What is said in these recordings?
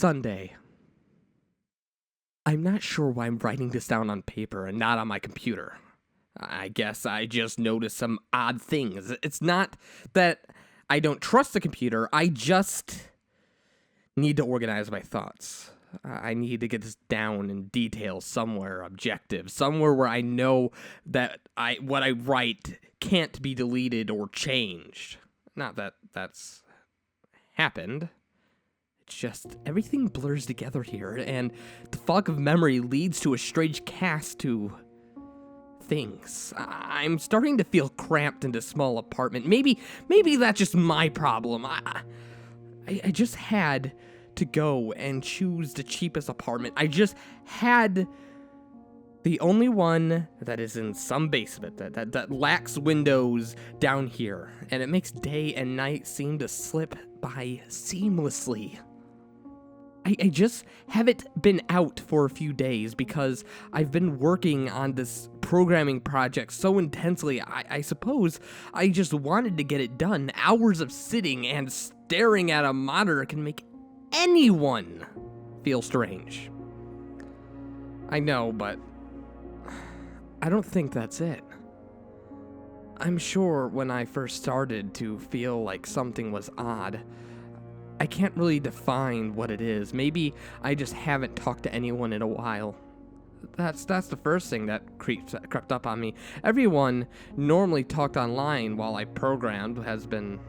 Sunday. I'm not sure why I'm writing this down on paper and not on my computer. I guess I just noticed some odd things. It's not that I don't trust the computer, I just need to organize my thoughts. I need to get this down in detail somewhere objective, somewhere where I know that what I write can't be deleted or changed. Not that that's happened. It's just everything blurs together here, and the fog of memory leads to a strange cast to things. I'm starting to feel cramped in this small apartment. Maybe that's just my problem. I just had to go and choose the cheapest apartment. I just had the only one that is in some basement that lacks windows down here, and it makes day and night seem to slip by seamlessly. I just haven't been out for a few days because I've been working on this programming project so intensely. I suppose I just wanted to get it done. Hours of sitting and staring at a monitor can make anyone feel strange. I know, but I don't think that's it. I'm sure when I first started to feel like something was odd, I can't really define what it is. Maybe I just haven't talked to anyone in a while. That's the first thing that crept up on me. Everyone normally talked online while I programmed has been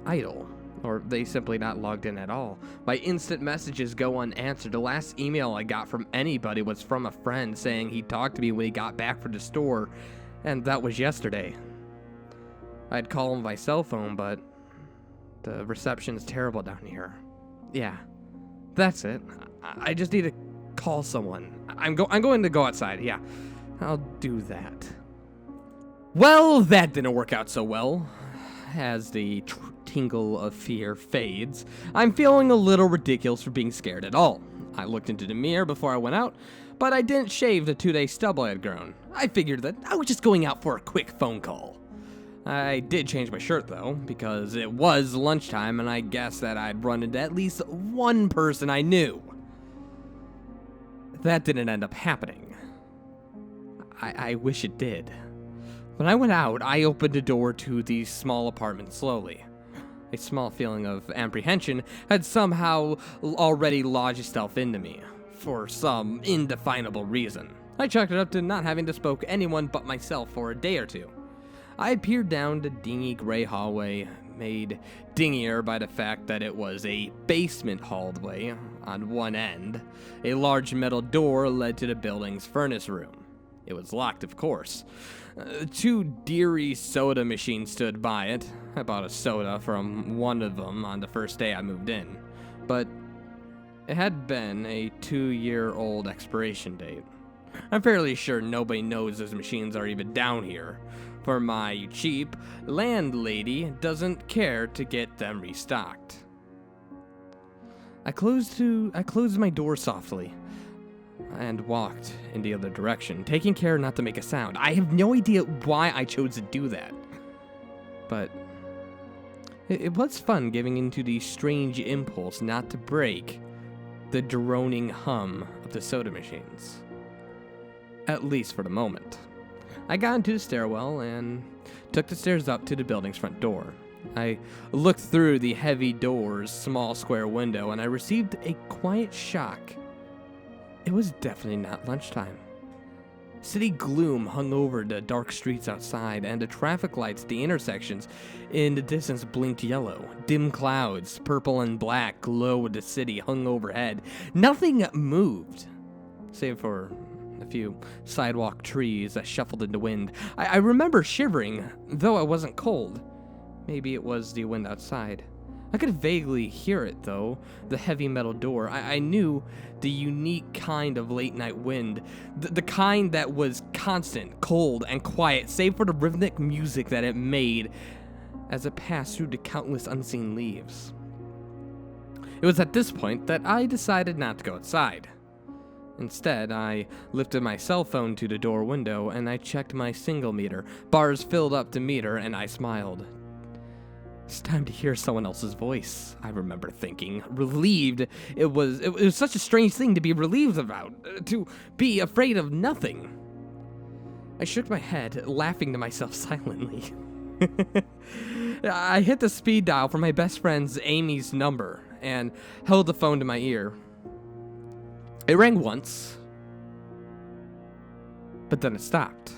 idle, or they simply not logged in at all. My instant messages go unanswered. The last email I got from anybody was from a friend saying he'd talk to me when he got back from the store, and that was yesterday. I'd call him by cell phone, but the reception's terrible down here. Yeah, that's it. I just need to call someone. I'm going to go outside. Yeah, I'll do that. Well, that didn't work out so well. As the tingle of fear fades, I'm feeling a little ridiculous for being scared at all. I looked into the mirror before I went out, but I didn't shave the 2-day stubble I had grown. I figured that I was just going out for a quick phone call. I did change my shirt, though, because it was lunchtime, and I guessed that I'd run into at least one person I knew. That didn't end up happening. I wish it did. When I went out, I opened the door to the small apartment slowly. A small feeling of apprehension had somehow already lodged itself into me, for some indefinable reason. I chalked it up to not having to spoke to anyone but myself for a day or two. I peered down the dingy gray hallway, made dingier by the fact that it was a basement hallway on one end. A large metal door led to the building's furnace room. It was locked, of course. 2 Deary soda machines stood by it. I bought a soda from one of them on the first day I moved in, but it had been a 2-year-old expiration date. I'm fairly sure nobody knows those machines are even down here, for my cheap landlady doesn't care to get them restocked. I closed my door softly and walked in the other direction, taking care not to make a sound. I have no idea why I chose to do that, but it was fun giving into the strange impulse not to break the droning hum of the soda machines. At least for the moment. I got into the stairwell and took the stairs up to the building's front door. I looked through the heavy door's small square window and I received a quiet shock. It was definitely not lunchtime. City gloom hung over the dark streets outside, and the traffic lights at the intersections in the distance blinked yellow. Dim clouds, purple and black, glowed the city hung overhead. Nothing moved, save for a few sidewalk trees that shuffled in the wind. I remember shivering, though I wasn't cold. Maybe it was the wind outside. I could vaguely hear it, though, the heavy metal door. I knew the unique kind of late-night wind, the kind that was constant, cold, and quiet, save for the rhythmic music that it made as it passed through the countless unseen leaves. It was at this point that I decided not to go outside. Instead, I lifted my cell phone to the door window and I checked my single meter. Bars filled up the meter and I smiled. It's time to hear someone else's voice, I remember thinking. Relieved. It was such a strange thing to be relieved about. To be afraid of nothing. I shook my head, laughing to myself silently. I hit the speed dial for my best friend's Amy's number and held the phone to my ear. It rang once, but then it stopped.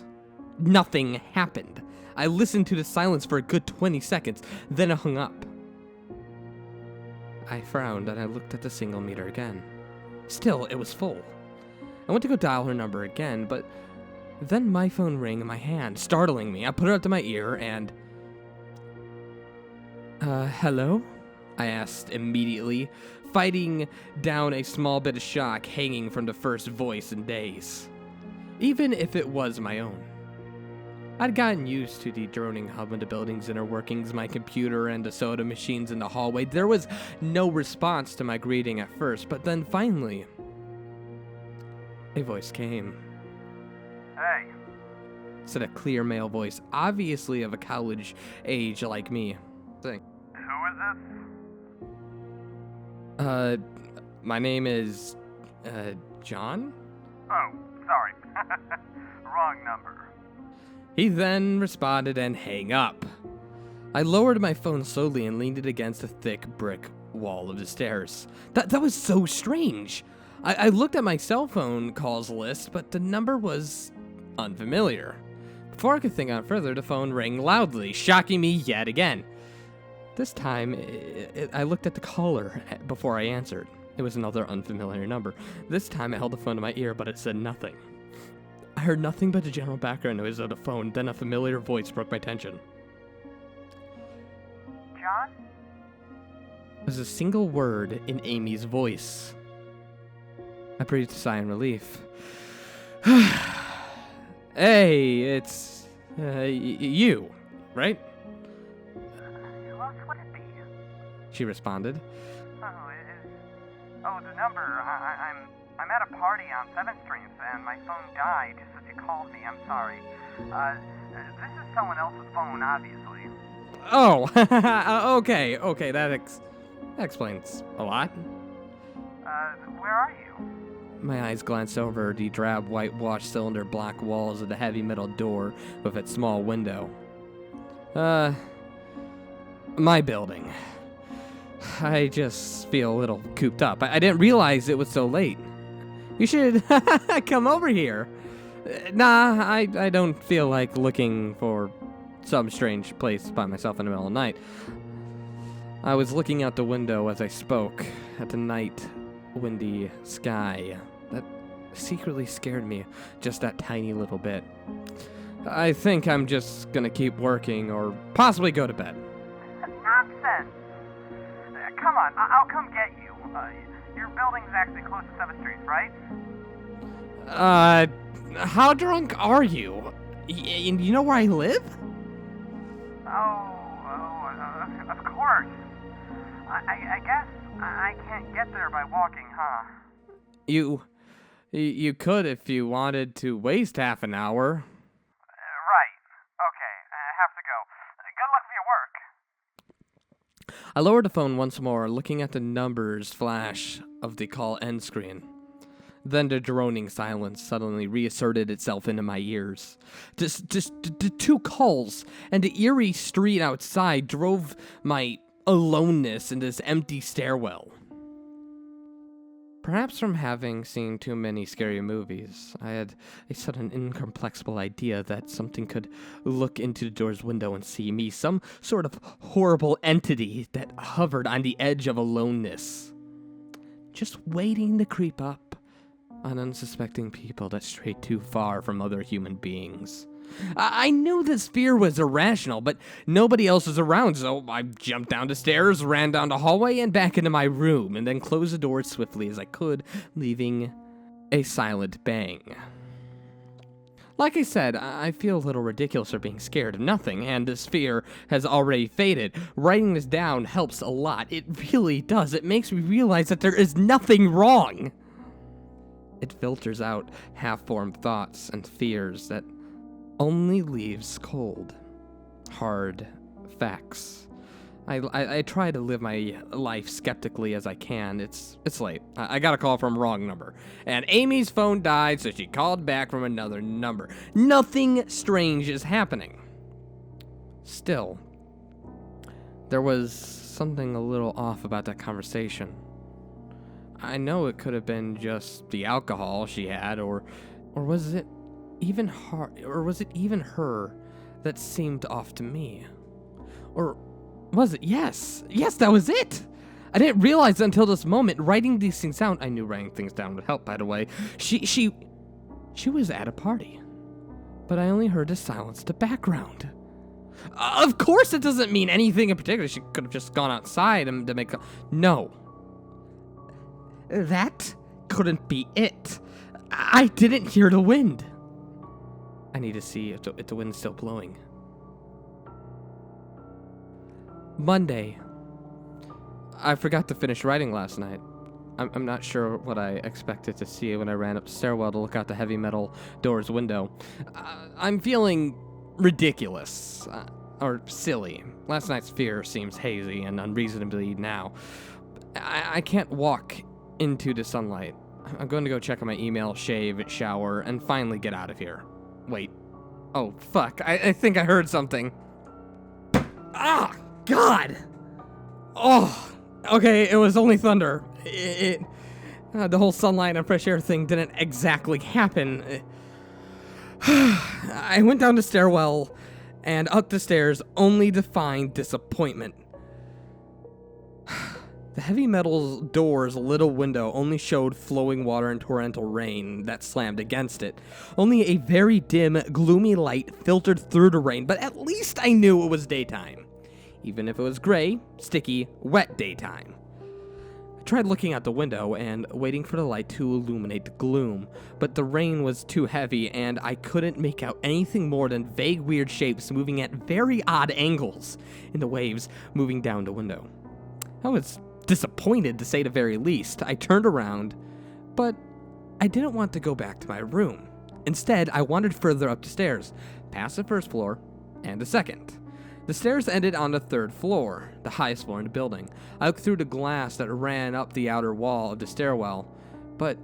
Nothing happened. I listened to the silence for a good 20 seconds, then it hung up. I frowned and I looked at the single meter again. Still, it was full. I went to go dial her number again, but then my phone rang in my hand, startling me. I put it up to my ear and... hello? I asked immediately, fighting down a small bit of shock hanging from the first voice in days, even if it was my own. I'd gotten used to the droning hum of the building's inner workings, my computer, and the soda machines in the hallway. There was no response to my greeting at first, but then finally, a voice came. Hey, said a clear male voice, obviously of a college age like me. Saying, who is this? My name is, John? Oh, sorry. Wrong number. He then responded and hung up. I lowered my phone slowly and leaned it against the thick brick wall of the stairs. That was so strange. I looked at my cell phone calls list, but the number was unfamiliar. Before I could think on further, the phone rang loudly, shocking me yet again. This time, I looked at the caller before I answered. It was another unfamiliar number. This time, I held the phone to my ear, but it said nothing. I heard nothing but the general background noise of the phone, then a familiar voice broke my tension. John? It was a single word in Amy's voice. I breathed a sigh in relief. Hey, it's, you, right? Who else would it be? She responded. The number. I'm at a party on 7th Street, and my phone died just as you called me. I'm sorry. This is someone else's phone, obviously. Oh, okay, that explains a lot. Where are you? My eyes glanced over the drab whitewashed cylinder block walls of the heavy metal door with its small window. My building. I just feel a little cooped up. I didn't realize it was so late. You should come over here. Nah, I don't feel like looking for some strange place by myself in the middle of the night. I was looking out the window as I spoke at the night, windy sky that secretly scared me just that tiny little bit. I think I'm just gonna keep working or possibly go to bed. Nonsense! Come on, I'll come get you. Your building's actually close to 7th Street, right? How drunk are you? And you know where I live? Of course. I guess I can't get there by walking, huh? You could if you wanted to waste half an hour. Right. Okay, I have to go. Good luck for your work. I lowered the phone once more, looking at the numbers flash of the call end screen. Then the droning silence suddenly reasserted itself into my ears. Just the two calls and the eerie street outside drove my aloneness in this empty stairwell. Perhaps from having seen too many scary movies, I had a sudden incomprehensible idea that something could look into the door's window and see me, some sort of horrible entity that hovered on the edge of aloneness, just waiting to creep up on unsuspecting people that strayed too far from other human beings. I knew this fear was irrational, but nobody else was around, so I jumped down the stairs, ran down the hallway, and back into my room, and then closed the door as swiftly as I could, leaving a silent bang. Like I said, I feel a little ridiculous for being scared of nothing, and this fear has already faded. Writing this down helps a lot. It really does. It makes me realize that there is nothing wrong. It filters out half-formed thoughts and fears that only leaves cold, hard facts. I try to live my life skeptically as I can. It's late. I got a call from wrong number. And Amy's phone died, so she called back from another number. Nothing strange is happening. Still, there was something a little off about that conversation. I know it could have been just the alcohol she had, or was it even her that seemed off to me? Or was it? Yes, that was it. I didn't realize until this moment. Writing these things down, I knew writing things down would help, by the way. She was at a party, but I only heard the silence in the background. Of course, it doesn't mean anything in particular. She could have just gone outside and to make no. That couldn't be it. I didn't hear the wind. I need to see if the wind's still blowing. Monday. I forgot to finish writing last night. I'm not sure what I expected to see when I ran up the stairwell to look out the heavy metal door's window. I'm feeling ridiculous. Or silly. Last night's fear seems hazy and unreasonably now. I can't walk into the sunlight. I'm going to go check on my email, shave, shower, and finally get out of here. Wait. Oh, fuck. I think I heard something. Ah! God! Oh, okay, it was only thunder. The whole sunlight and fresh air thing didn't exactly happen. I went down the stairwell and up the stairs only to find disappointment. The heavy metal door's little window only showed flowing water and torrential rain that slammed against it. Only a very dim, gloomy light filtered through the rain, but at least I knew it was daytime. Even if it was gray, sticky, wet daytime. I tried looking out the window and waiting for the light to illuminate the gloom, but the rain was too heavy and I couldn't make out anything more than vague weird shapes moving at very odd angles in the waves moving down the window. I was disappointed, to say the very least. I turned around, but I didn't want to go back to my room. Instead, I wandered further up the stairs, past the first floor and the second. The stairs ended on the third floor, the highest floor in the building. I looked through the glass that ran up the outer wall of the stairwell, but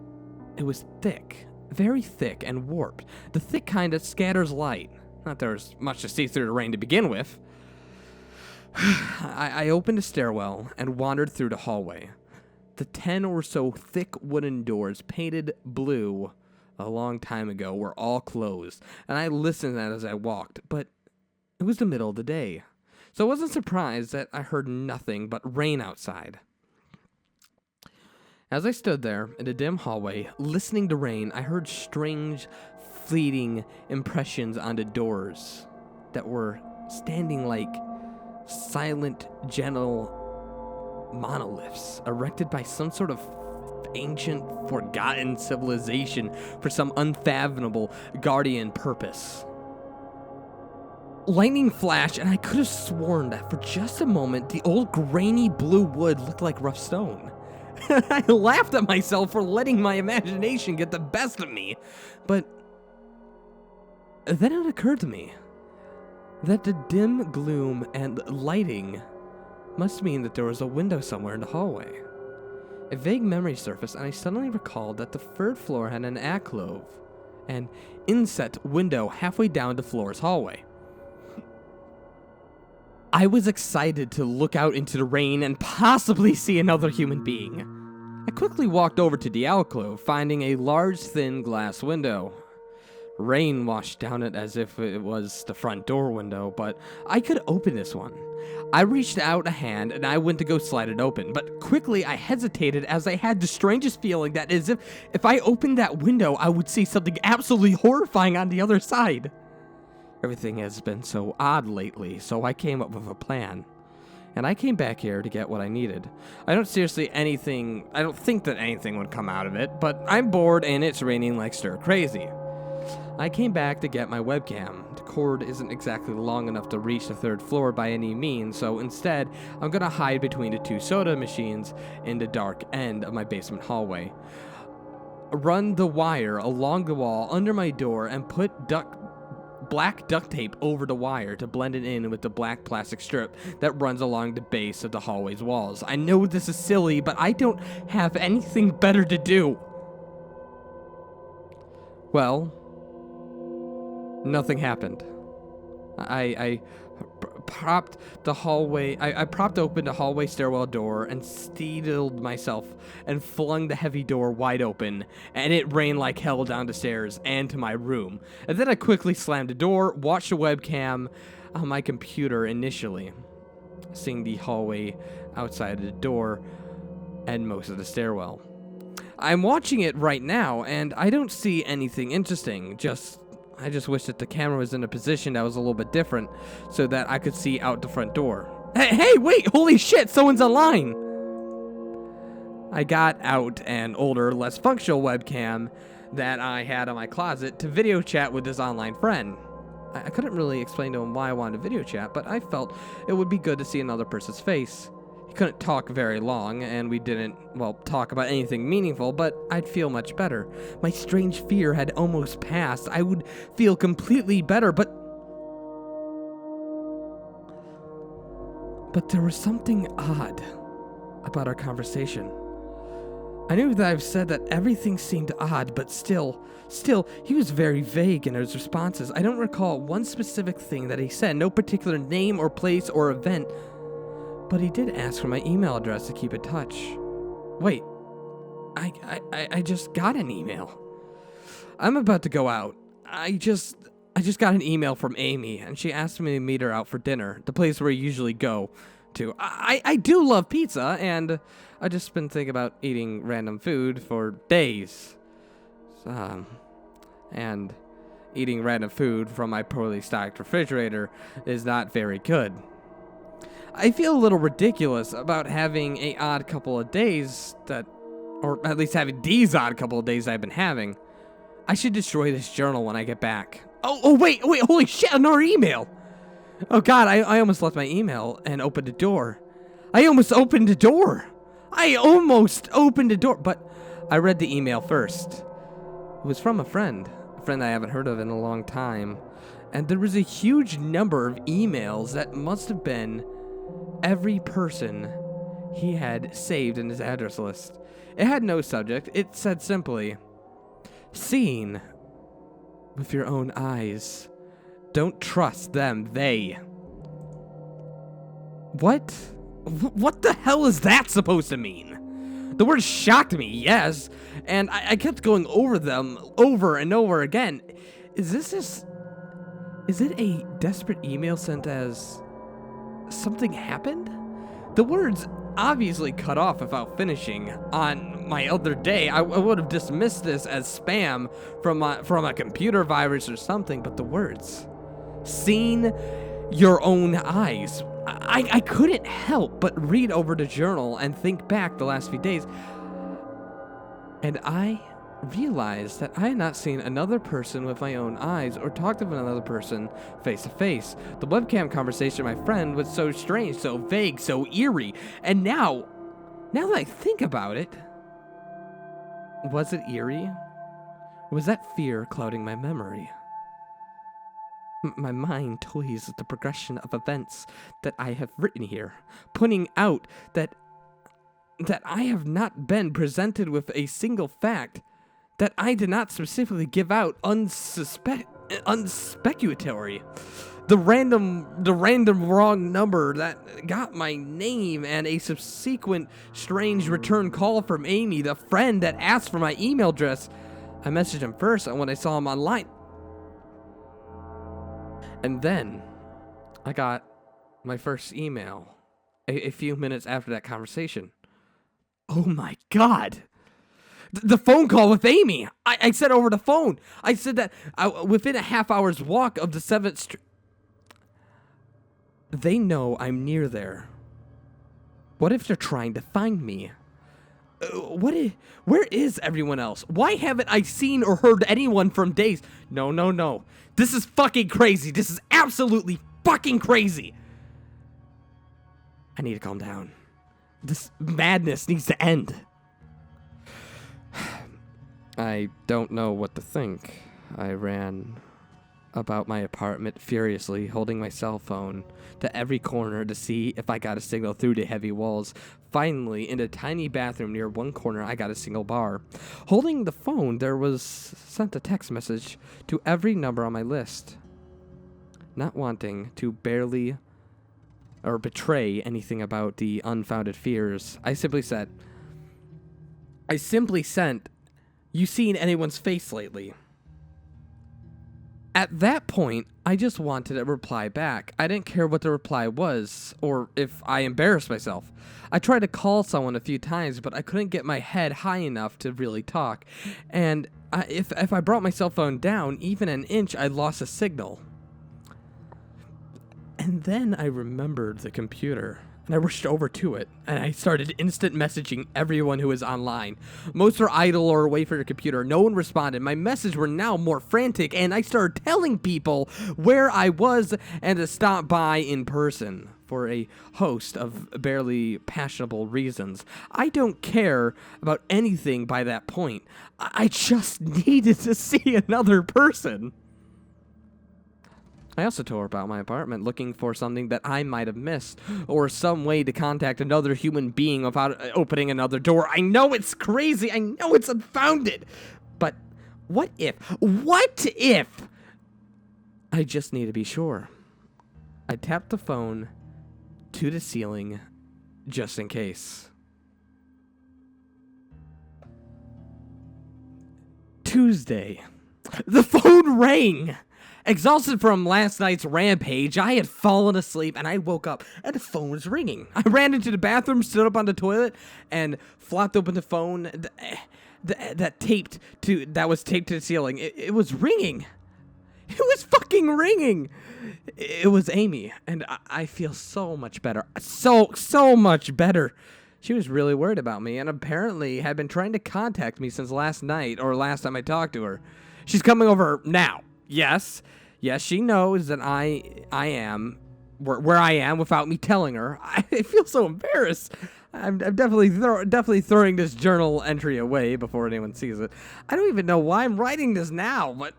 it was thick, very thick and warped. The thick kind that scatters light. Not there was much to see through the rain to begin with. I opened the stairwell and wandered through the hallway. The 10 or so thick wooden doors painted blue a long time ago were all closed, and I listened as I walked, but it was the middle of the day, so I wasn't surprised that I heard nothing but rain outside. As I stood there in the dim hallway, listening to rain, I heard strange, fleeting impressions on the doors that were standing like silent, gentle monoliths erected by some sort of ancient, forgotten civilization for some unfathomable guardian purpose. Lightning flashed, and I could have sworn that for just a moment, the old grainy blue wood looked like rough stone. I laughed at myself for letting my imagination get the best of me, but then it occurred to me that the dim gloom and lighting must mean that there was a window somewhere in the hallway. A vague memory surfaced, and I suddenly recalled that the third floor had an alcove, an inset window halfway down the floor's hallway. I was excited to look out into the rain and possibly see another human being. I quickly walked over to the alcove, finding a large, thin glass window. Rain washed down it as if it was the front door window, but I could open this one. I reached out a hand and I went to go slide it open, but quickly I hesitated as I had the strangest feeling that as if I opened that window, I would see something absolutely horrifying on the other side. Everything has been so odd lately, so I came up with a plan. And I came back here to get what I needed. I don't think that anything would come out of it, but I'm bored and it's raining like stir crazy. I came back to get my webcam. The cord isn't exactly long enough to reach the third floor by any means, so instead, I'm gonna hide between the two soda machines in the dark end of my basement hallway. Run the wire along the wall under my door and put duct black duct tape over the wire to blend it in with the black plastic strip that runs along the base of the hallway's walls. I know this is silly, but I don't have anything better to do. Well, nothing happened. I propped open the hallway stairwell door and steeled myself and flung the heavy door wide open, and it rained like hell down the stairs and to my room. And then I quickly slammed the door, watched the webcam on my computer initially, seeing the hallway outside of the door and most of the stairwell. I'm watching it right now, and I don't see anything interesting, I just wish that the camera was in a position that was a little bit different so that I could see out the front door. Hey, wait, holy shit, someone's online! I got out an older, less functional webcam that I had on my closet to video chat with this online friend. I couldn't really explain to him why I wanted to video chat, but I felt it would be good to see another person's face. He couldn't talk very long, and we didn't, talk about anything meaningful, but I'd feel much better. My strange fear had almost passed. I would feel completely better, but there was something odd about our conversation. I knew that I've said that everything seemed odd, but still, he was very vague in his responses. I don't recall one specific thing that he said, no particular name or place or event. But he did ask for my email address to keep in touch. Wait, I just got an email. I'm about to go out. I just got an email from Amy, and she asked me to meet her out for dinner, the place where I usually go to. I do love pizza, and I've just been thinking about eating random food for days. And eating random food from my poorly stocked refrigerator is not very good. I feel a little ridiculous about having a odd couple of days or at least having these odd couple of days I've been having. I should destroy this journal when I get back. Oh, wait, holy shit, another email. Oh God, I almost left my email and opened the door. I almost opened the door, but I read the email first. It was from a friend I haven't heard of in a long time. And there was a huge number of emails that must have been every person he had saved in his address list. It had no subject. It said simply, "Seen with your own eyes. Don't trust them, they." What? What the hell is that supposed to mean? The word shocked me, yes, and I kept going over them over and over again. Is it a desperate email sent as something happened? The words obviously cut off without finishing. On my other day, I would have dismissed this as spam from a computer virus or something, but the words, "Seen your own eyes." I couldn't help but read over the journal and think back the last few days, and I realized that I had not seen another person with my own eyes or talked with another person face to face. The webcam conversation with my friend was so strange, so vague, so eerie. And now that I think about it, was it eerie? Was that fear clouding my memory? My mind toys with the progression of events that I have written here, pointing out that I have not been presented with a single fact that I did not specifically give out unspeculatory. The random wrong number that got my name and a subsequent strange return call from Amy, the friend that asked for my email address. I messaged him first when I saw him online. And then I got my first email a few minutes after that conversation. Oh my God. The phone call with Amy. I said over the phone. I said that within a half hour's walk of the 7th Street. They know I'm near there. What if they're trying to find me? Where is everyone else? Why haven't I seen or heard anyone from days? No. This is fucking crazy. This is absolutely fucking crazy. I need to calm down. This madness needs to end. I don't know what to think. I ran about my apartment furiously, holding my cell phone to every corner to see if I got a signal through the heavy walls. Finally, in a tiny bathroom near one corner, I got a single bar. Holding the phone, there was sent a text message to every number on my list. Not wanting to barely or betray anything about the unfounded fears, I simply sent, "You seen anyone's face lately?" At that point, I just wanted a reply back. I didn't care what the reply was, or if I embarrassed myself. I tried to call someone a few times, but I couldn't get my head high enough to really talk. And if I brought my cell phone down even an inch, I lost a signal. And then I remembered the computer, and I rushed over to it, and I started instant messaging everyone who was online. Most were idle or away from their computer. No one responded. My messages were now more frantic, and I started telling people where I was and to stop by in person for a host of barely passionable reasons. I don't care about anything by that point. I just needed to see another person. I also tore about my apartment looking for something that I might have missed, or some way to contact another human being without opening another door. I know it's crazy, I know it's unfounded, but what if I just need to be sure? I tapped the phone to the ceiling just in case. Tuesday. The phone rang! Exhausted from last night's rampage, I had fallen asleep and I woke up and the phone was ringing. I ran into the bathroom, stood up on the toilet, and flopped open the phone that was taped to the ceiling. It was ringing. It was fucking ringing. It was Amy, and I feel so much better. So much better. She was really worried about me and apparently had been trying to contact me since last night or last time I talked to her. She's coming over now. Yes, she knows that I am where I am without me telling her. I feel so embarrassed. I'm definitely throwing this journal entry away before anyone sees it. I don't even know why I'm writing this now, but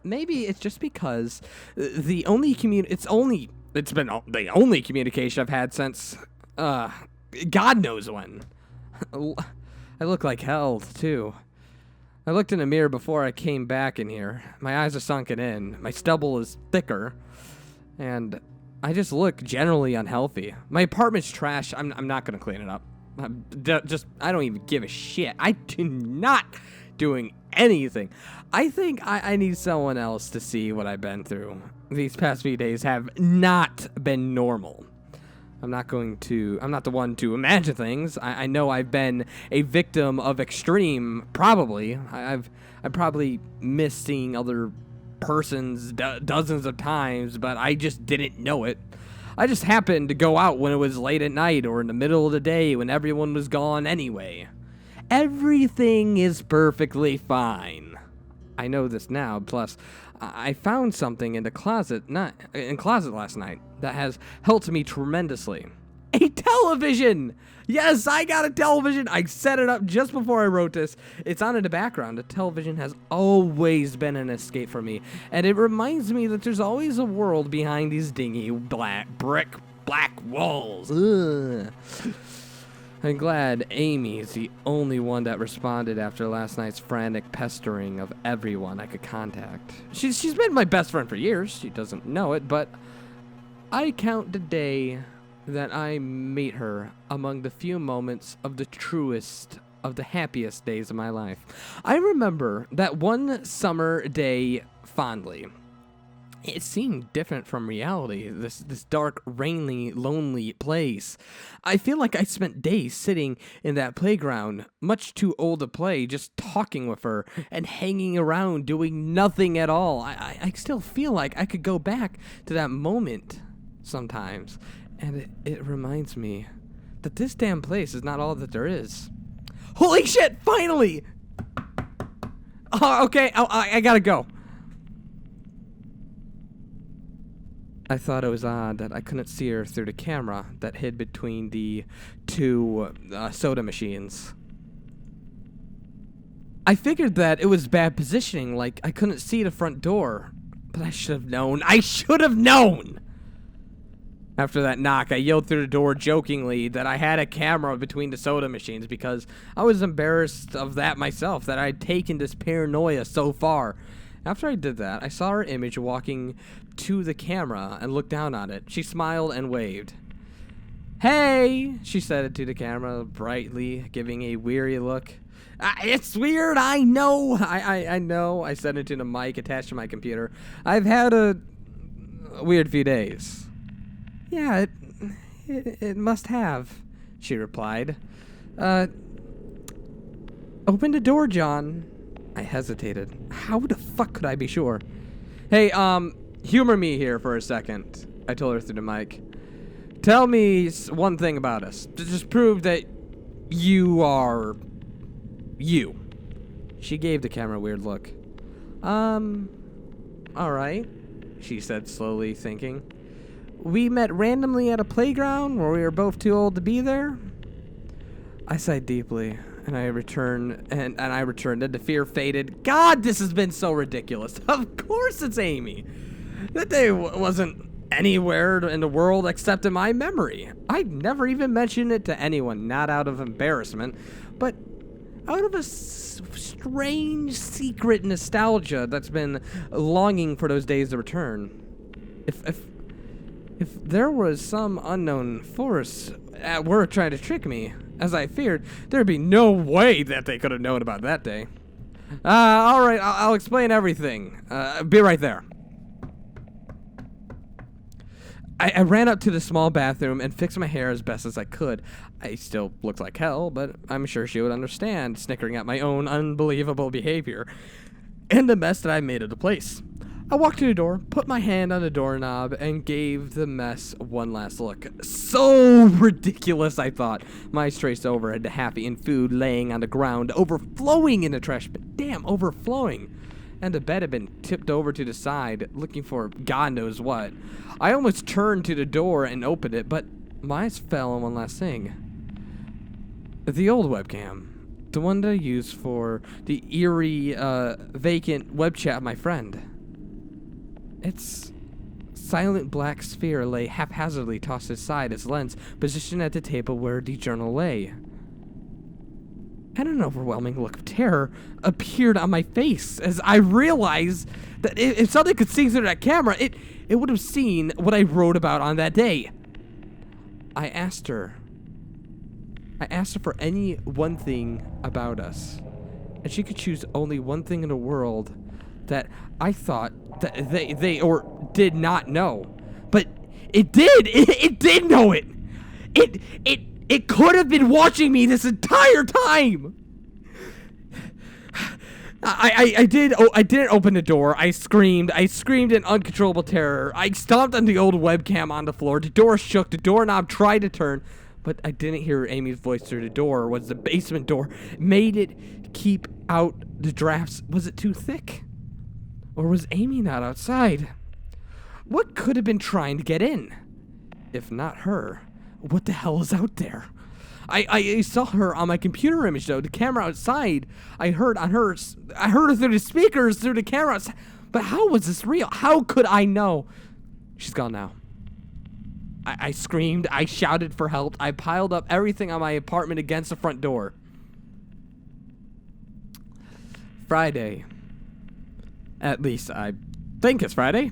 maybe it's just because it's been the only communication I've had since God knows when. I look like hell too. I looked in the mirror before I came back in here. My eyes are sunken in. My stubble is thicker. And I just look generally unhealthy. My apartment's trash. I'm not going to clean it up. I don't even give a shit. I do not doing anything. I think I need someone else to see what I've been through. These past few days have not been normal. I'm not the one to imagine things. I know I've been a victim of extreme, probably. I've probably missed seeing other persons dozens of times, but I just didn't know it. I just happened to go out when it was late at night or in the middle of the day when everyone was gone anyway. Everything is perfectly fine. I know this now, plus I found something in the closet last night that has helped me tremendously. A television! Yes, I got a television! I set it up just before I wrote this. It's on in the background. The television has always been an escape for me, and it reminds me that there's always a world behind these dingy black walls. Ugh. I'm glad Amy's the only one that responded after last night's frantic pestering of everyone I could contact. She's been my best friend for years. She doesn't know it, but I count the day that I meet her among the few moments of the truest of the happiest days of my life. I remember that one summer day fondly. It seemed different from reality, this dark, rainy, lonely place. I feel like I spent days sitting in that playground, much too old to play, just talking with her and hanging around doing nothing at all. I still feel like I could go back to that moment sometimes, and it reminds me that this damn place is not all that there is. Holy shit, finally! Oh, okay, I gotta go. I thought it was odd that I couldn't see her through the camera that hid between the two soda machines. I figured that it was bad positioning, like I couldn't see the front door, But I should have known. I should have known! After that knock, I yelled through the door jokingly that I had a camera between the soda machines because I was embarrassed of that myself, that I'd taken this paranoia so far. After I did that, I saw her image walking to the camera and looked down on it. She smiled and waved. "Hey," she said it to the camera brightly, giving a weary look. "It's weird, I know. I know," I said into the mic attached to my computer. "I've had a weird few days." "Yeah, it must have," she replied. "Open the door, John." I hesitated. How the fuck could I be sure? "Hey, humor me here for a second," I told her through the mic. "Tell me one thing about us. To just prove that you are you." She gave the camera a weird look. Alright," she said slowly, thinking. "We met randomly at a playground where we were both too old to be there?" I sighed deeply, and I returned, and the fear faded. God, this has been so ridiculous. Of course it's Amy. That day wasn't anywhere in the world except in my memory. I'd never even mentioned it to anyone, not out of embarrassment, but out of a strange secret nostalgia that's been longing for those days to return. If there was some unknown force at work trying to trick me, as I feared, there'd be no way that they could have known about that day. Alright, I'll explain everything. Be right there. I ran up to the small bathroom and fixed my hair as best as I could. I still looked like hell, but I'm sure she would understand, snickering at my own unbelievable behavior and the mess that I made of the place. I walked to the door, put my hand on the doorknob, and gave the mess one last look. So ridiculous, I thought. My trays over had the half-eaten food laying on the ground, overflowing in the trash bin. Damn, overflowing. And the bed had been tipped over to the side, looking for God knows what. I almost turned to the door and opened it, but my eyes fell on one last thing. The old webcam. The one that I used for the eerie, vacant web chat of my friend. Its silent black sphere lay haphazardly tossed aside, its lens positioned at the table where the journal lay. And an overwhelming look of terror appeared on my face as I realized that if something could see through that camera, it would have seen what I wrote about on that day. I asked her for any one thing about us, and she could choose only one thing in the world that I thought that they or did not know. But it did! It did know it! It could have been watching me this entire time! I didn't open the door. I screamed in uncontrollable terror. I stomped on the old webcam on the floor. The door shook. The doorknob tried to turn, but I didn't hear Amy's voice through the door. Was the basement door made it keep out the drafts? Was it too thick? Or was Amy not outside? What could have been trying to get in? If not her, what the hell is out there? I saw her on my computer image though. The camera outside. I heard her through the speakers, through the camera outside. But how was this real? How could I know? She's gone now. I screamed. I shouted for help. I piled up everything on my apartment against the front door. Friday. At least I think it's Friday.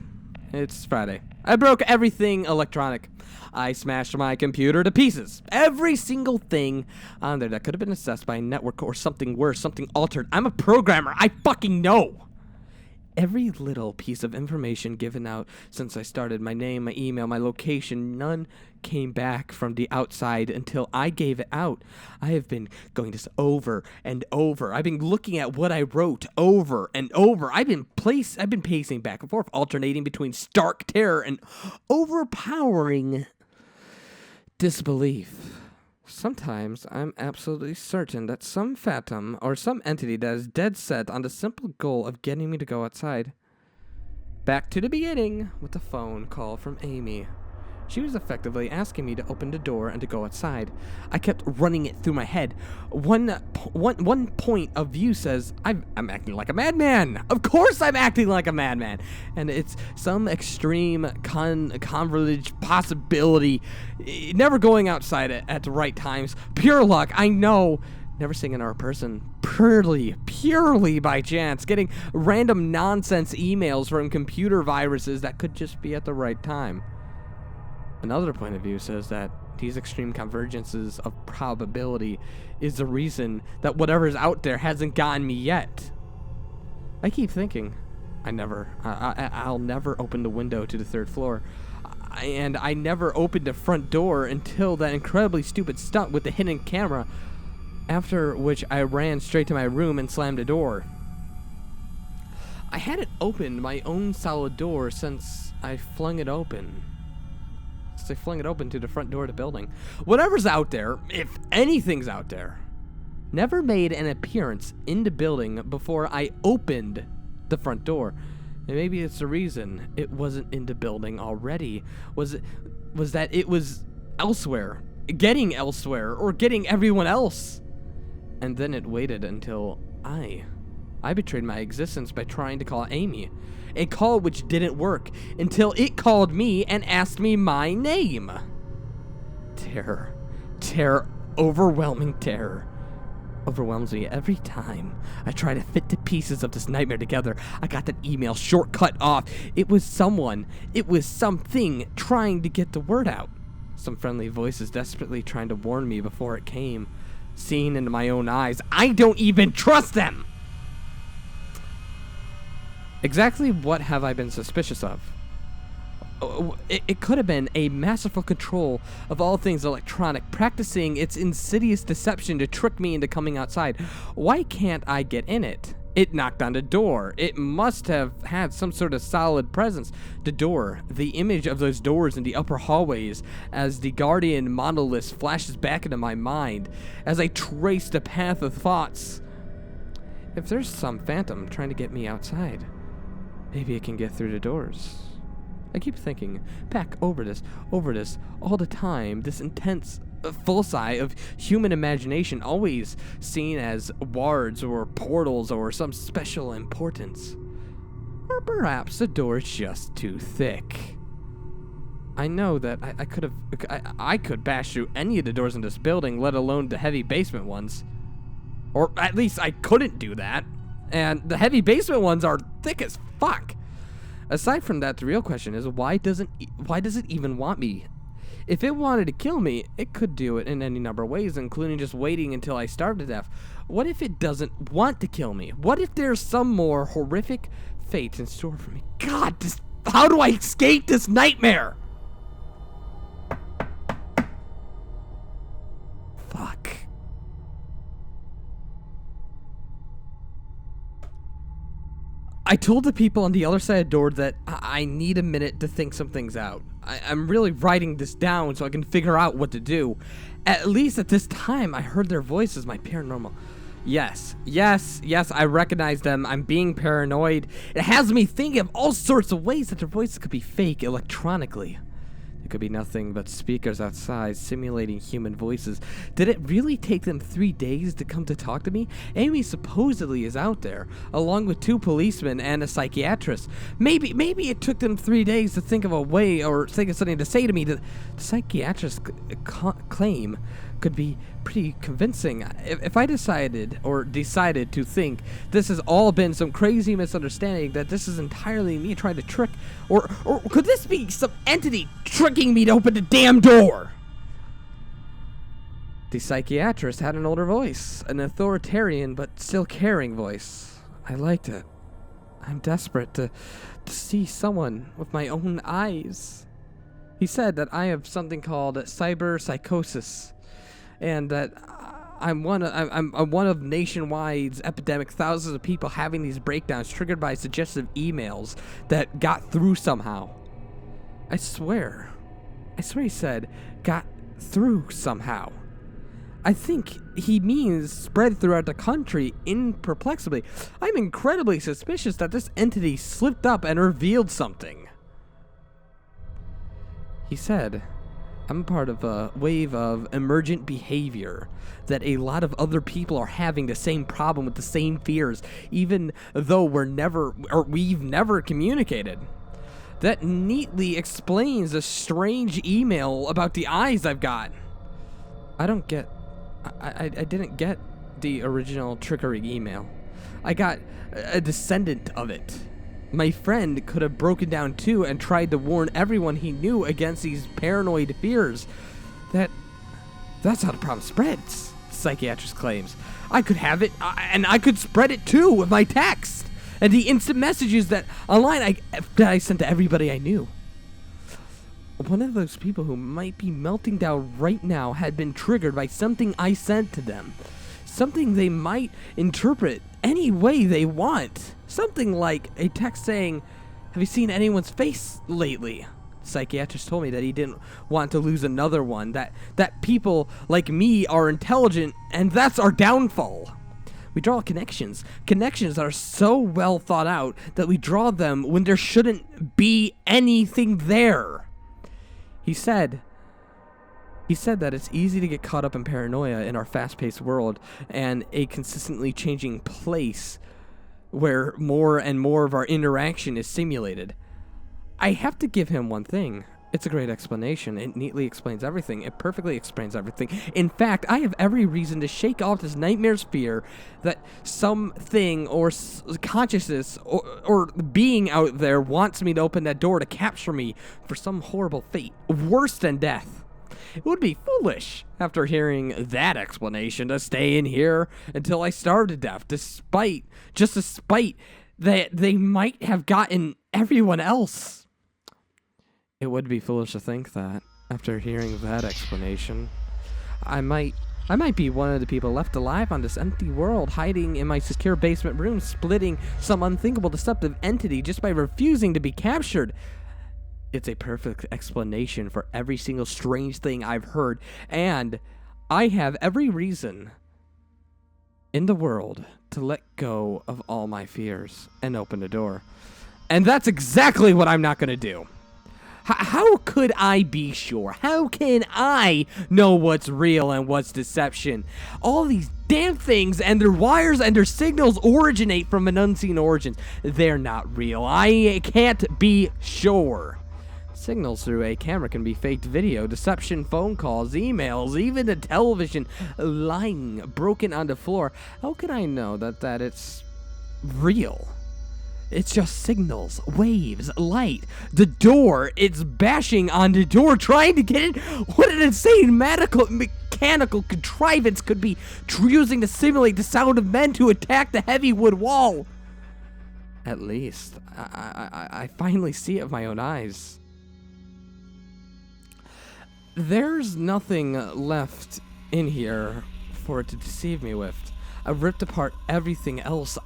It's Friday. I broke everything electronic. I smashed my computer to pieces. Every single thing on there that could have been accessed by a network or something worse, something altered. I'm a programmer. I fucking know. Every little piece of information given out since I started, my name, my email, my location, none came back from the outside until I gave it out. I have been going this over and over. I've been looking at what I wrote over and over. I've been pacing back and forth, alternating between stark terror and overpowering disbelief. Sometimes I'm absolutely certain that some phantom or some entity that is dead set on the simple goal of getting me to go outside. Back to the beginning with a phone call from Amy. She was effectively asking me to open the door and to go outside. I kept running it through my head. One point of view says, I'm acting like a madman. Of course I'm acting like a madman. And it's some extreme converged possibility. Never going outside at the right times. Pure luck, I know. Never seeing another person. Purely by chance. Getting random nonsense emails from computer viruses that could just be at the right time. Another point of view says that these extreme convergences of probability is the reason that whatever's out there hasn't gotten me yet. I keep thinking, I'll never open the window to the 3rd floor. And I never opened the front door until that incredibly stupid stunt with the hidden camera, after which I ran straight to my room and slammed the door. I hadn't opened my own solid door since I flung it open. I flung it open to the front door of the building. Whatever's out there, if anything's out there, never made an appearance in the building before I opened the front door. And maybe it's the reason it wasn't in the building already. Was that it was elsewhere, getting elsewhere, or getting everyone else. And then it waited until I betrayed my existence by trying to call Amy. A call which didn't work until it called me and asked me my name. Terror. Overwhelming terror. Overwhelms me every time I try to fit the pieces of this nightmare together. I got that email shortcut off. It was something trying to get the word out. Some friendly voices desperately trying to warn me before it came. Seeing into my own eyes, I don't even trust them! Exactly what have I been suspicious of? It could have been a masterful control of all things electronic, practicing its insidious deception to trick me into coming outside. Why can't I get in it? It knocked on the door. It must have had some sort of solid presence. The door, the image of those doors in the upper hallways, as the guardian monolith flashes back into my mind, as I trace the path of thoughts. If there's some phantom trying to get me outside, maybe it can get through the doors. I keep thinking back over this all the time, this intense foci of human imagination, always seen as wards or portals or some special importance. Or perhaps the door's just too thick. I know that I could bash through any of the doors in this building, let alone the heavy basement ones. Or at least I couldn't do that. And the heavy basement ones are thick as fuck. Aside from that, the real question is, why does it even want me? If it wanted to kill me, it could do it in any number of ways, including just waiting until I starve to death. What if it doesn't want to kill me? What if there's some more horrific fate in store for me? God, how do I escape this nightmare? Fuck. I told the people on the other side of the door that I need a minute to think some things out. I'm really writing this down so I can figure out what to do. At least at this time, I heard their voices, my paranormal. Yes, I recognize them. I'm being paranoid. It has me thinking of all sorts of ways that their voices could be fake electronically. It could be nothing but speakers outside simulating human voices. Did it really take them 3 days to come to talk to me? Amy supposedly is out there, along with 2 policemen and a psychiatrist. Maybe it took them 3 days to think of a way or think of something to say to me. The psychiatrist's claim could be pretty convincing. If I decided to think this has all been some crazy misunderstanding, that this is entirely me trying to trick, or could this be some entity tricking me to open the damn door? The psychiatrist had an older voice, an authoritarian but still caring voice. I liked it. I'm desperate to see someone with my own eyes. He said that I have something called psychosis, and that I'm one of nationwide's epidemic, thousands of people having these breakdowns triggered by suggestive emails that got through somehow. I swear he said got through somehow. I think he means spread throughout the country imperplexibly. I'm incredibly suspicious that this entity slipped up and revealed something. He said, I'm part of a wave of emergent behavior that a lot of other people are having the same problem with the same fears, even though we've never communicated. That neatly explains a strange email about the eyes I've got. I didn't get the original trickery email. I got a descendant of it. My friend could have broken down too and tried to warn everyone he knew against these paranoid fears. That's how the problem spreads, the psychiatrist claims. I could have it, and I could spread it too with my text and the instant messages that I sent to everybody I knew. One of those people who might be melting down right now had been triggered by something I sent to them. Something they might interpret any way they want. Something like a text saying, have you seen anyone's face lately? The psychiatrist told me that he didn't want to lose another one, that people like me are intelligent, and that's our downfall. We draw connections that are so well thought out that we draw them when there shouldn't be anything there. He said that it's easy to get caught up in paranoia in our fast-paced world and a consistently changing place where more and more of our interaction is simulated. I have to give him one thing. It's a great explanation. It neatly explains everything. It perfectly explains everything. In fact, I have every reason to shake off this nightmare's fear that something or consciousness or being out there wants me to open that door to capture me for some horrible fate, worse than death. It would be foolish, after hearing that explanation, to stay in here until I starve to death, despite that they might have gotten everyone else. It would be foolish to think that, after hearing that explanation. I might be one of the people left alive on this empty world, hiding in my secure basement room, splitting some unthinkable deceptive entity just by refusing to be captured. It's a perfect explanation for every single strange thing I've heard, and I have every reason in the world to let go of all my fears and open the door. And that's exactly what I'm not going to do. How could I be sure? How can I know what's real and what's deception? All these damn things and their wires and their signals originate from an unseen origin. They're not real. I can't be sure. Signals through a camera can be faked video, deception, phone calls, emails, even the television lying broken on the floor. How can I know that it's real? It's just signals, waves, light. The door, it's bashing on the door, trying to get in. What an insane mechanical contrivance could be using to simulate the sound of men to attack the heavy wood wall. At least, I finally see it with my own eyes. There's nothing left in here for it to deceive me with. I've ripped apart everything else.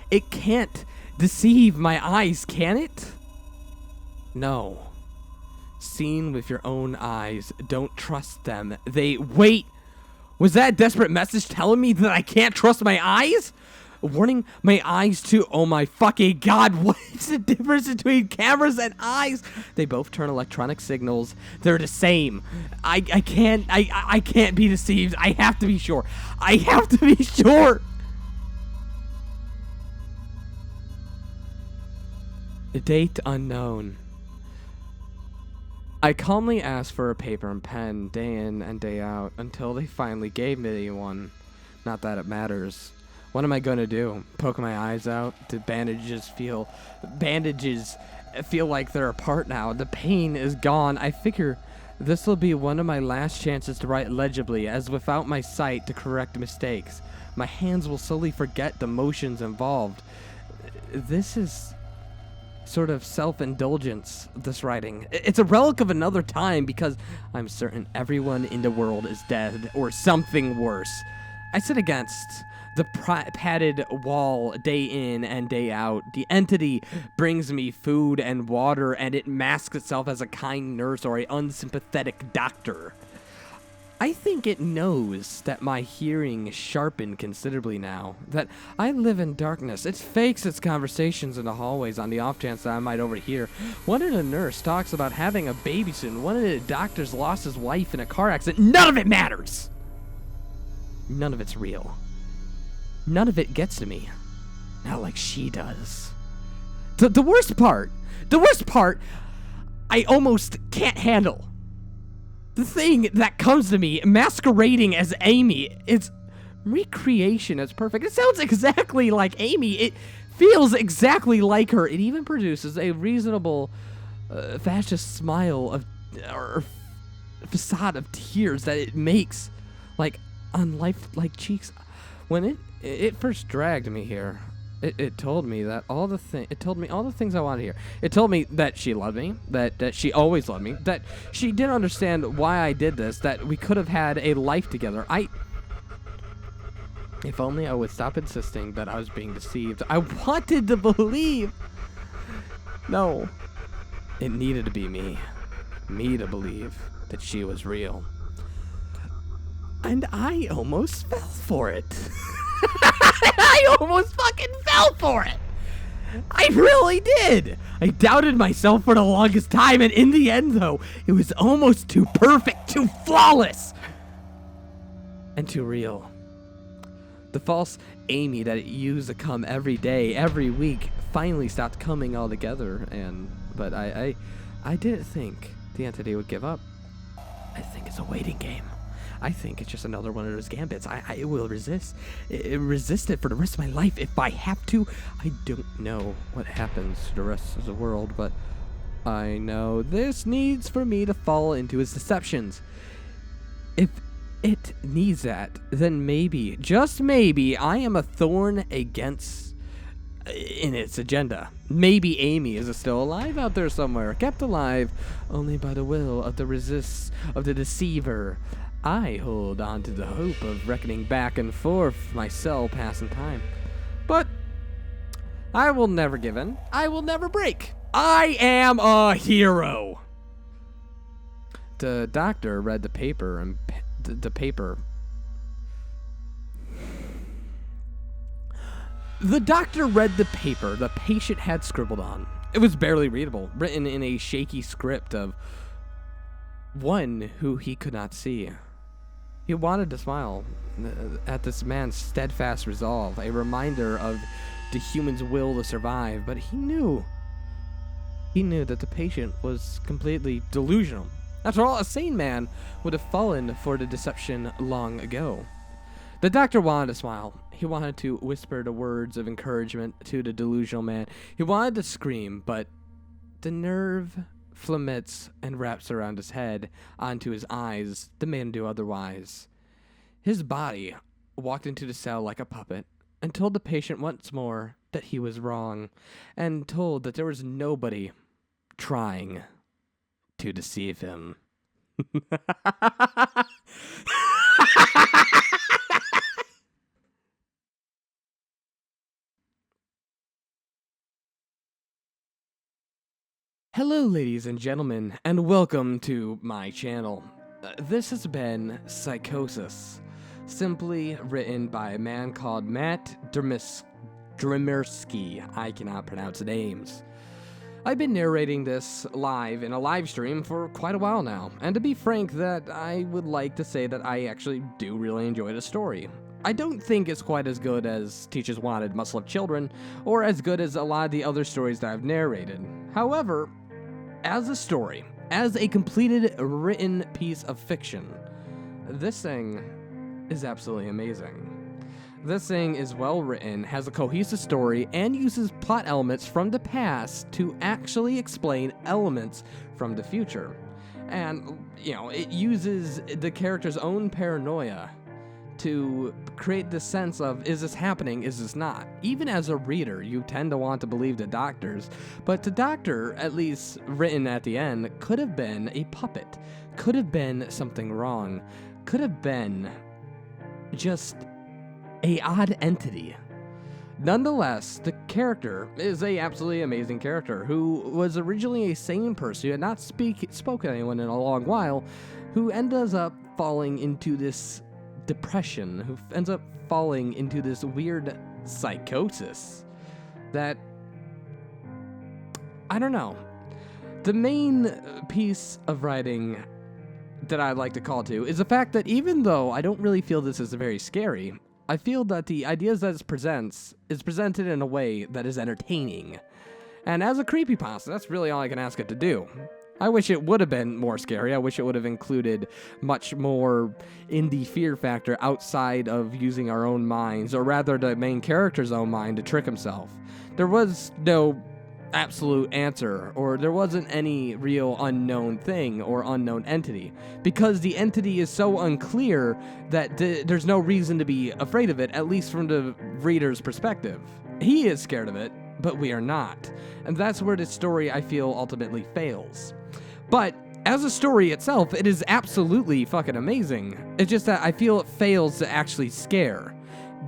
It can't deceive my eyes, can it? No. Seen with your own eyes, don't trust them. Wait! Was that a desperate message telling me that I can't trust my eyes? Warning my eyes to, oh my fucking god, what is the difference between cameras and eyes? They both turn electronic signals. They're the same. I can't be deceived. I have to be sure. I have to be sure. Date unknown. I calmly asked for a paper and pen day in and day out until they finally gave me one. Not that it matters. What am I going to do? Poke my eyes out? Do bandages feel like they're apart now? The pain is gone. I figure this will be one of my last chances to write legibly, as without my sight to correct mistakes. My hands will slowly forget the motions involved. This is sort of self-indulgence, this writing. It's a relic of another time because I'm certain everyone in the world is dead or something worse. I sit against the padded wall day in and day out. The entity brings me food and water, and it masks itself as a kind nurse or an unsympathetic doctor. I think it knows that my hearing is sharpened considerably now, that I live in darkness. It fakes its conversations in the hallways on the off chance that I might overhear. One of the nurse talks about having a baby soon. One of the doctors lost his wife in a car accident. None of it matters! None of it's real. None of it gets to me. Not like she does. The worst part, I almost can't handle. The thing that comes to me masquerading as Amy, it's recreation. It's perfect. It sounds exactly like Amy. It feels exactly like her. It even produces a reasonable fascist smile or facade of tears that it makes, like, on lifelike cheeks. When it first dragged me here, it told me that it told me all the things I wanted to hear. It told me that she loved me, that she always loved me, that she didn't understand why I did this, that we could have had a life together. If only I would stop insisting that I was being deceived. I wanted to believe. No. It needed to be me. Me to believe that she was real. And I almost fell for it. I almost fucking fell for it. I really did. I doubted myself for the longest time, and in the end, though, it was almost too perfect, too flawless, and too real. The false Amy that it used to come every day, every week, finally stopped coming altogether, but I didn't think the entity would give up. I think it's a waiting game. I think it's just another one of those gambits. I will resist. Resist it for the rest of my life if I have to. I don't know what happens to the rest of the world, but I know this needs for me to fall into its deceptions. If it needs that, then maybe, just maybe, I am a thorn in its agenda. Maybe Amy is still alive out there somewhere, kept alive only by the will of the deceiver. I hold on to the hope of reckoning back and forth my cell passing time. But I will never give in. I will never break. I am a hero. The doctor read the paper and the paper. The doctor read the paper the patient had scribbled on. It was barely readable, written in a shaky script of one who he could not see. He wanted to smile at this man's steadfast resolve, a reminder of the human's will to survive, but he knew that the patient was completely delusional. After all, a sane man would have fallen for the deception long ago. The doctor wanted to smile. He wanted to whisper the words of encouragement to the delusional man. He wanted to scream, but the nerve flumets and wraps around his head onto his eyes that made him do otherwise. His body walked into the cell like a puppet and told the patient once more that he was wrong, and told that there was nobody trying to deceive him. Hello, ladies and gentlemen, and welcome to my channel. This has been Psychosis, simply written by a man called Matt Dremersky. I cannot pronounce names. I've been narrating this live in a live stream for quite a while now, and to be frank, that I would like to say that I actually do really enjoy the story. I don't think it's quite as good as Teachers Wanted, Must Love Children, or as good as a lot of the other stories that I've narrated. However, as a story, as a completed written piece of fiction, this thing is absolutely amazing. This thing is well written, has a cohesive story, and uses plot elements from the past to actually explain elements from the future. And, it uses the character's own paranoia to create the sense of, is this happening, is this not? Even as a reader, you tend to want to believe the doctors, but the doctor, at least written at the end, could have been a puppet, could have been something wrong, could have been just a odd entity. Nonetheless, the character is a absolutely amazing character who was originally a sane person who had not spoken to anyone in a long while, who ends up falling into this depression, who ends up falling into this weird psychosis that, I don't know. The main piece of writing that I'd like to call to is the fact that even though I don't really feel this is very scary, I feel that the ideas that it presents is presented in a way that is entertaining. And as a creepypasta, that's really all I can ask it to do. I wish it would have been more scary. I wish it would have included much more in the fear factor outside of using our own minds, or rather the main character's own mind to trick himself. There was no absolute answer, or there wasn't any real unknown thing or unknown entity, because the entity is so unclear that there's no reason to be afraid of it, at least from the reader's perspective. He is scared of it, but we are not. And that's where the story, I feel, ultimately fails. But as a story itself, it is absolutely fucking amazing. It's just that I feel it fails to actually scare,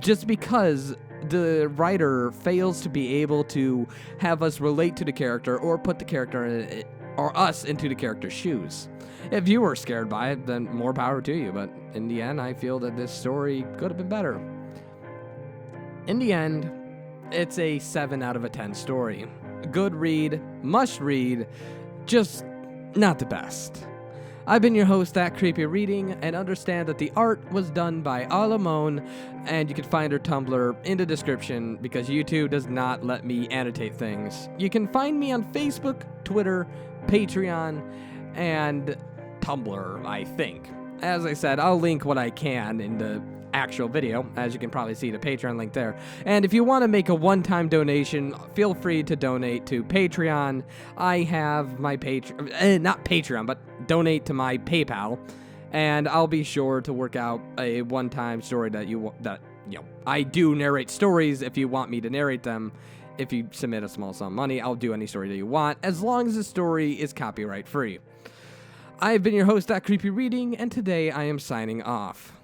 just because the writer fails to be able to have us relate to the character or put the character or us into the character's shoes. If you were scared by it, then more power to you, but in the end, I feel that this story could have been better. In the end, it's a 7 out of a 10 story. A good read, must read, just not the best. I've been your host at Creepy Reading, and understand that the art was done by Alamone, and you can find her Tumblr in the description because YouTube does not let me annotate things. You can find me on Facebook, Twitter, Patreon, and Tumblr, I think. As I said, I'll link what I can in the actual video, as you can probably see the Patreon link there. And if you want to make a one-time donation, feel free to donate to Patreon. I have my not Patreon, but donate to my PayPal, and I'll be sure to work out a one-time story that I do narrate stories if you want me to narrate them. If you submit a small sum of money, I'll do any story that you want, as long as the story is copyright free. I've been your host at Creepy Reading, and today I am signing off.